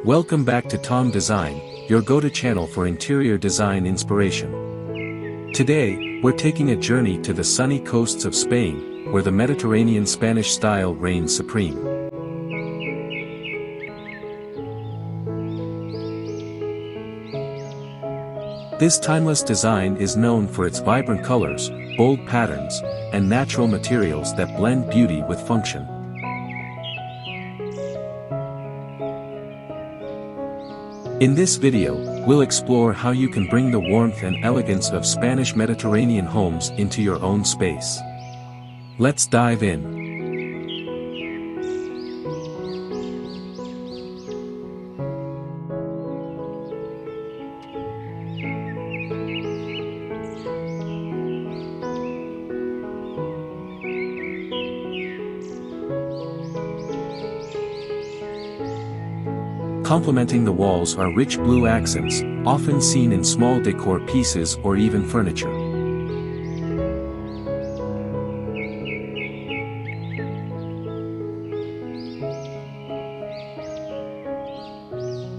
Welcome back to Tom Design, your go-to channel for interior design inspiration. Today, we're taking a journey to the sunny coasts of Spain, where the Mediterranean Spanish style reigns supreme. This timeless design is known for its vibrant colors, bold patterns, and natural materials that blend beauty with function. In this video, we'll explore how you can bring the warmth and elegance of Spanish Mediterranean homes into your own space. Let's dive in. Complementing the walls are rich blue accents, often seen in small decor pieces or even furniture.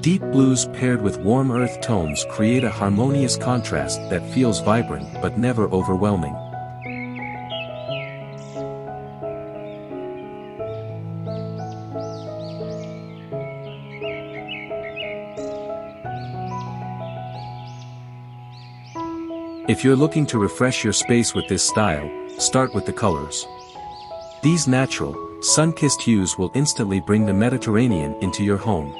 Deep blues paired with warm earth tones create a harmonious contrast that feels vibrant but never overwhelming. If you're looking to refresh your space with this style, start with the colors. These natural, sun-kissed hues will instantly bring the Mediterranean into your home.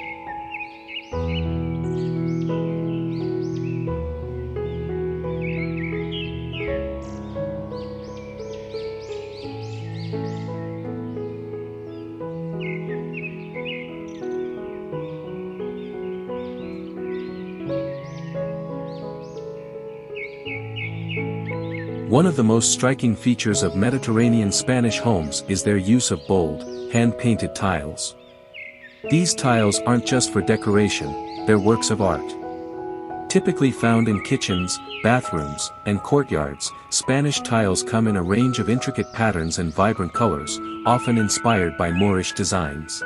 One of the most striking features of Mediterranean Spanish homes is their use of bold, hand-painted tiles. These tiles aren't just for decoration, they're works of art. Typically found in kitchens, bathrooms, and courtyards, Spanish tiles come in a range of intricate patterns and vibrant colors, often inspired by Moorish designs.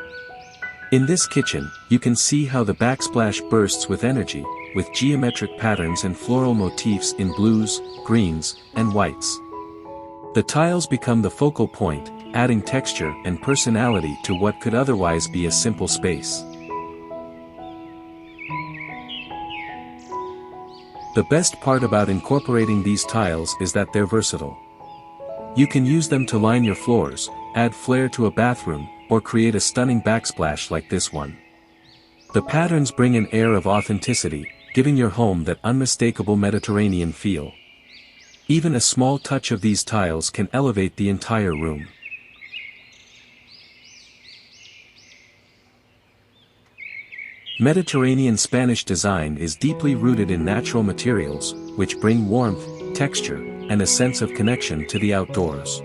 In this kitchen, you can see how the backsplash bursts with energy, with geometric patterns and floral motifs in blues, greens, and whites. The tiles become the focal point, adding texture and personality to what could otherwise be a simple space. The best part about incorporating these tiles is that they're versatile. You can use them to line your floors, add flair to a bathroom, or create a stunning backsplash like this one. The patterns bring an air of authenticity, giving your home that unmistakable Mediterranean feel. Even a small touch of these tiles can elevate the entire room. Mediterranean Spanish design is deeply rooted in natural materials, which bring warmth, texture, and a sense of connection to the outdoors.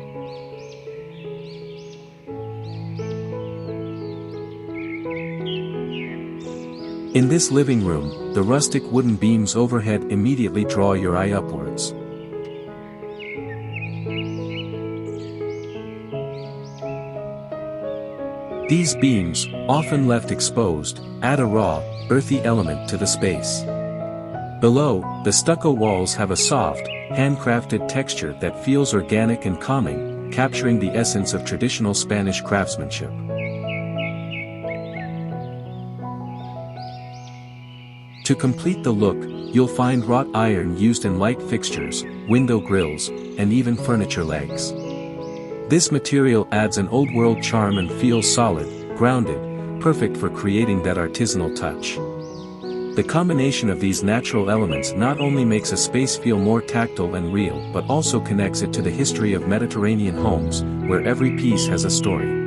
In this living room, the rustic wooden beams overhead immediately draw your eye upwards. These beams, often left exposed, add a raw, earthy element to the space. Below, the stucco walls have a soft, handcrafted texture that feels organic and calming, capturing the essence of traditional Spanish craftsmanship. To complete the look, you'll find wrought iron used in light fixtures, window grills, and even furniture legs. This material adds an old-world charm and feels solid, grounded, perfect for creating that artisanal touch. The combination of these natural elements not only makes a space feel more tactile and real but also connects it to the history of Mediterranean homes, where every piece has a story.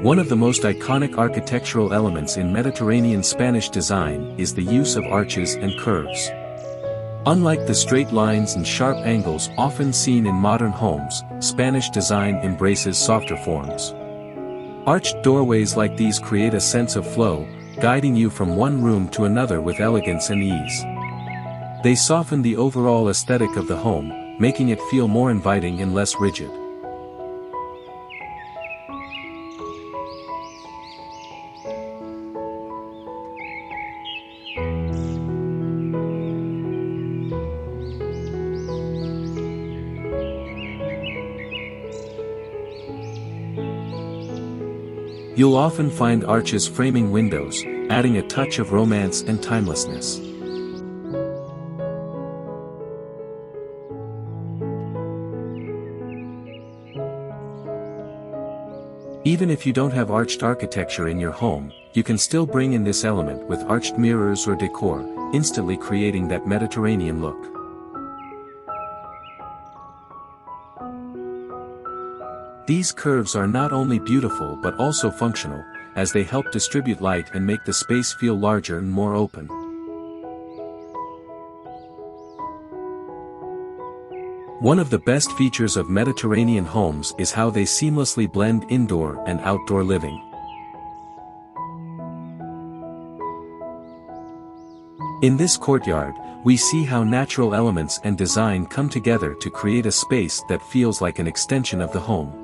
One of the most iconic architectural elements in Mediterranean Spanish design is the use of arches and curves. Unlike the straight lines and sharp angles often seen in modern homes, Spanish design embraces softer forms. Arched doorways like these create a sense of flow, guiding you from one room to another with elegance and ease. They soften the overall aesthetic of the home, making it feel more inviting and less rigid. You'll often find arches framing windows, adding a touch of romance and timelessness. Even if you don't have arched architecture in your home, you can still bring in this element with arched mirrors or decor, instantly creating that Mediterranean look. These curves are not only beautiful but also functional, as they help distribute light and make the space feel larger and more open. One of the best features of Mediterranean homes is how they seamlessly blend indoor and outdoor living. In this courtyard, we see how natural elements and design come together to create a space that feels like an extension of the home.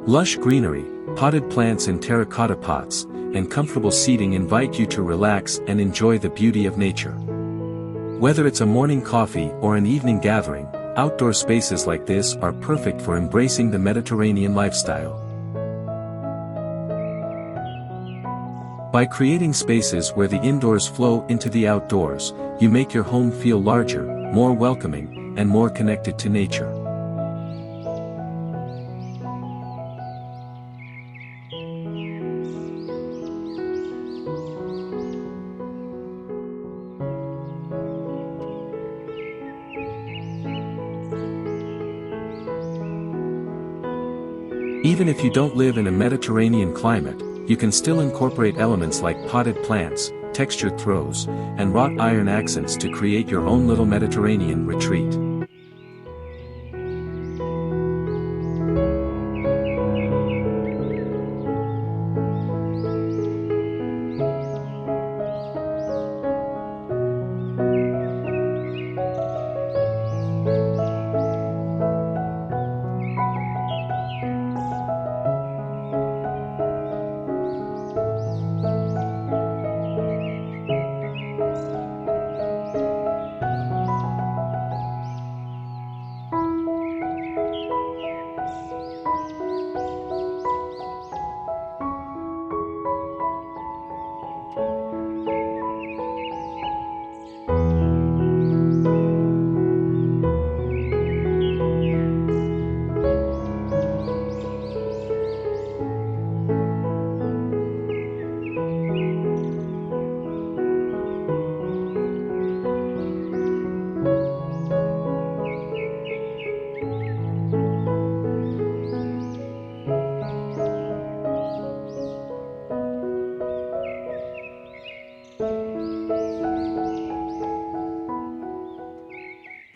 Lush greenery, potted plants in terracotta pots, and comfortable seating invite you to relax and enjoy the beauty of nature. Whether it's a morning coffee or an evening gathering, outdoor spaces like this are perfect for embracing the Mediterranean lifestyle. By creating spaces where the indoors flow into the outdoors, you make your home feel larger, more welcoming, and more connected to nature. Even if you don't live in a Mediterranean climate, you can still incorporate elements like potted plants, textured throws, and wrought iron accents to create your own little Mediterranean retreat.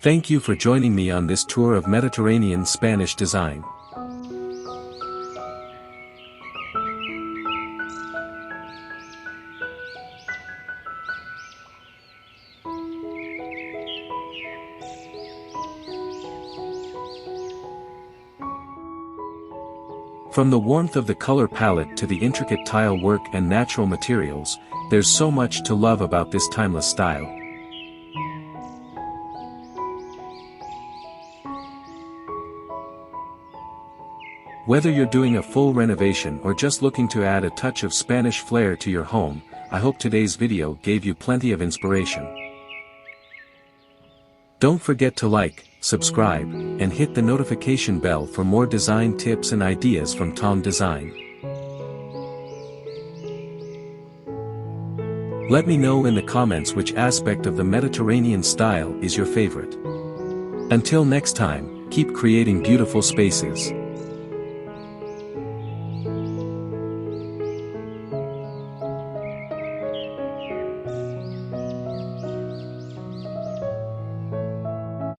Thank you for joining me on this tour of Mediterranean Spanish design. From the warmth of the color palette to the intricate tile work and natural materials, there's so much to love about this timeless style. Whether you're doing a full renovation or just looking to add a touch of Spanish flair to your home, I hope today's video gave you plenty of inspiration. Don't forget to like, subscribe, and hit the notification bell for more design tips and ideas from Tom Design. Let me know in the comments which aspect of the Mediterranean style is your favorite. Until next time, keep creating beautiful spaces.